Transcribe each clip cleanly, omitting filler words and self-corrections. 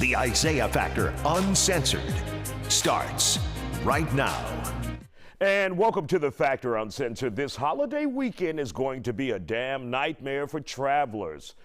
The Isaiah Factor Uncensored starts right now. And welcome to The Factor Uncensored. This holiday weekend is going to be a damn nightmare for travelers.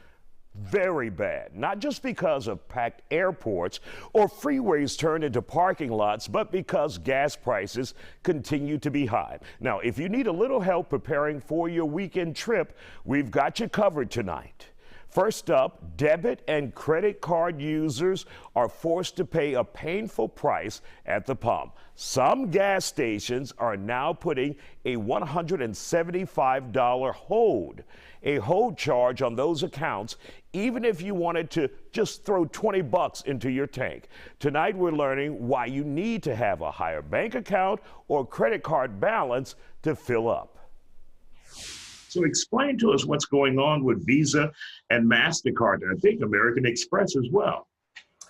Very bad, not just because of packed airports or freeways turned into parking lots, but because gas prices continue to be high. Now, if you need a little help preparing for your weekend trip, we've got you covered tonight. First up, debit and credit card users are forced to pay a painful price at the pump. Some gas stations are now putting a $175 hold, a hold charge on those accounts, even if you wanted to just throw 20 bucks into your tank. Tonight, we're learning why you need to have a higher bank account or credit card balance to fill up. So explain to us what's going on with Visa and MasterCard, and I think American Express as well.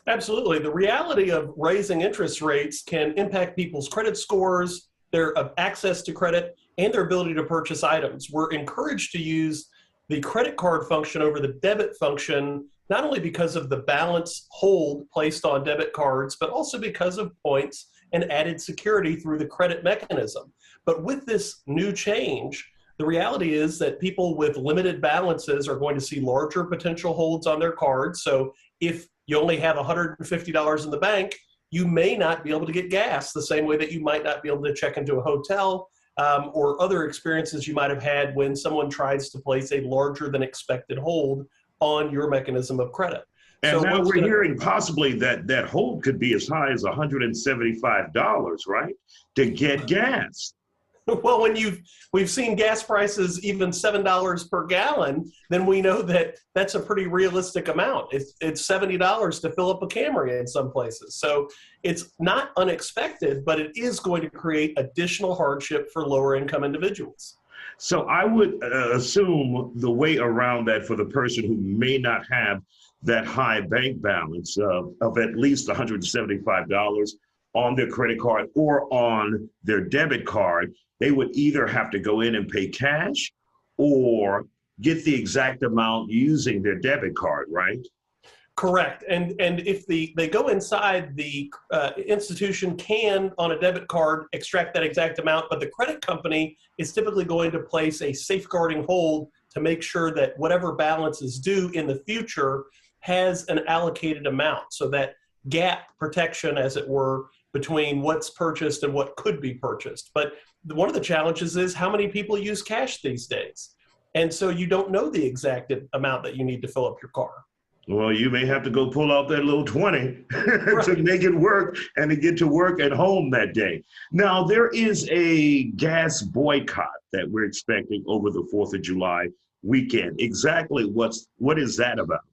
Absolutely. The reality of raising interest rates can impact people's credit scores, their access to credit, and their ability to purchase items. We're encouraged to use the credit card function over the debit function, not only because of the balance hold placed on debit cards, but also because of points and added security through the credit mechanism. But with this new change, the reality is that people with limited balances are going to see larger potential holds on their cards. So if you only have $150 in the bank, you may not be able to get gas the same way that you might not be able to check into a hotel or other experiences you might have had when someone tries to place a larger than expected hold on your mechanism of credit. And so now we're hearing possibly that hold could be as high as $175, right, to get gas. Well, when we've seen gas prices even $7 per gallon, then we know that that's a pretty realistic amount. It's $70 to fill up a Camry in some places. So it's not unexpected, but it is going to create additional hardship for lower income individuals. So I would assume the way around that for the person who may not have that high bank balance of at least $175 on their credit card or on their debit card, they would either have to go in and pay cash or get the exact amount using their debit card, right? Correct. And if they go inside, the institution can, on a debit card, extract that exact amount, but the credit company is typically going to place a safeguarding hold to make sure that whatever balance is due in the future has an allocated amount, so that gap protection, as it were, between what's purchased and what could be purchased. But one of the challenges is how many people use cash these days. And so you don't know the exact amount that you need to fill up your car. Well, you may have to go pull out that little 20 Right. to make it work and to get to work at home that day. Now, there is a gas boycott that we're expecting over the 4th of July weekend. Exactly what is that about?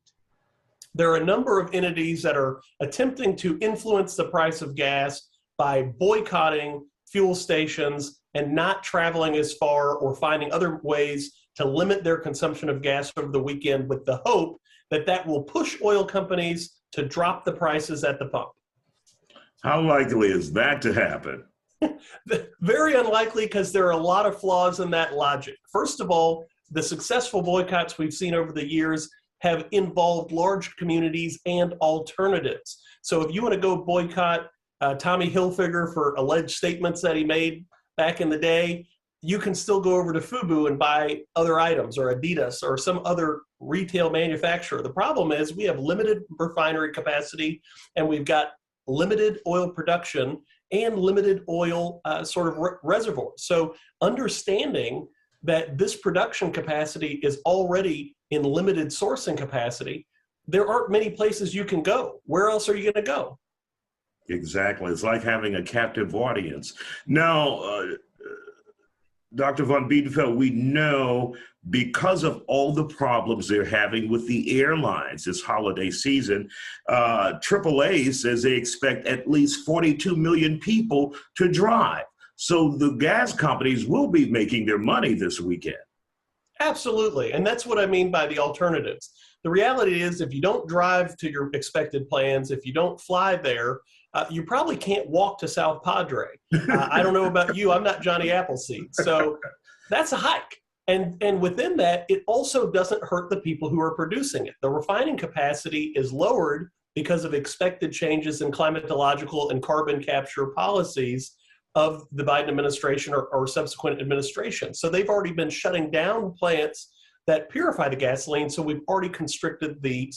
There are a number of entities that are attempting to influence the price of gas by boycotting fuel stations and not traveling as far or finding other ways to limit their consumption of gas over the weekend, with the hope that that will push oil companies to drop the prices at the pump. How likely is that to happen? Very unlikely, because there are a lot of flaws in that logic. First of all, the successful boycotts we've seen over the years have involved large communities and alternatives. So if you want to go boycott Tommy Hilfiger for alleged statements that he made back in the day, you can still go over to FUBU and buy other items, or Adidas or some other retail manufacturer. The problem is we have limited refinery capacity, and we've got limited oil production and limited oil reservoirs. So understanding that this production capacity is already in limited sourcing capacity, there aren't many places you can go. Where else are you going to go? Exactly. It's like having a captive audience. Now, Dr. Von Biedenfeld, we know because of all the problems they're having with the airlines this holiday season, AAA says they expect at least 42 million people to drive. So the gas companies will be making their money this weekend. Absolutely. And that's what I mean by the alternatives. The reality is, if you don't drive to your expected plans, if you don't fly there, you probably can't walk to South Padre. I don't know about you, I'm not Johnny Appleseed. So that's a hike. And within that, it also doesn't hurt the people who are producing it. The refining capacity is lowered because of expected changes in climatological and carbon capture policies of the Biden administration or subsequent administration. So they've already been shutting down plants that purify the gasoline, so we've already constricted the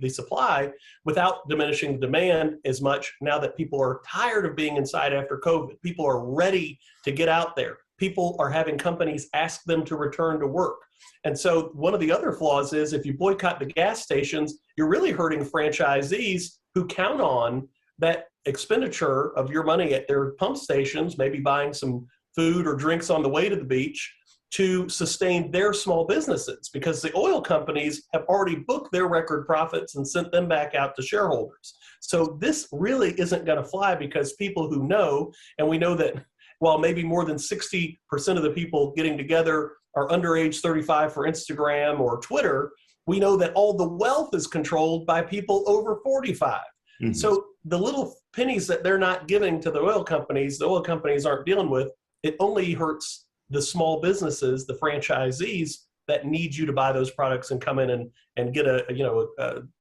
supply without diminishing the demand as much now that people are tired of being inside after COVID. People are ready to get out there. People are having companies ask them to return to work. And so one of the other flaws is if you boycott the gas stations, you're really hurting franchisees who count on that expenditure of your money at their pump stations, maybe buying some food or drinks on the way to the beach, to sustain their small businesses, because the oil companies have already booked their record profits and sent them back out to shareholders. So this really isn't going to fly, because people who know, and we know that while maybe more than 60% of the people getting together are under age 35 for Instagram or Twitter, we know that all the wealth is controlled by people over 45. Mm-hmm. So the little pennies that they're not giving to the oil companies aren't dealing with. It only hurts the small businesses, the franchisees that need you to buy those products and come in and get a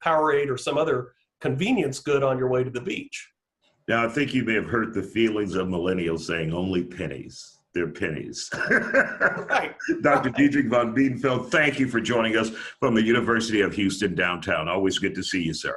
Powerade or some other convenience good on your way to the beach. Now, I think you may have hurt the feelings of millennials saying only pennies. They're pennies. Right. Dr. Dietrich Von Biedenfeld, thank you for joining us from the University of Houston downtown. Always good to see you, sir.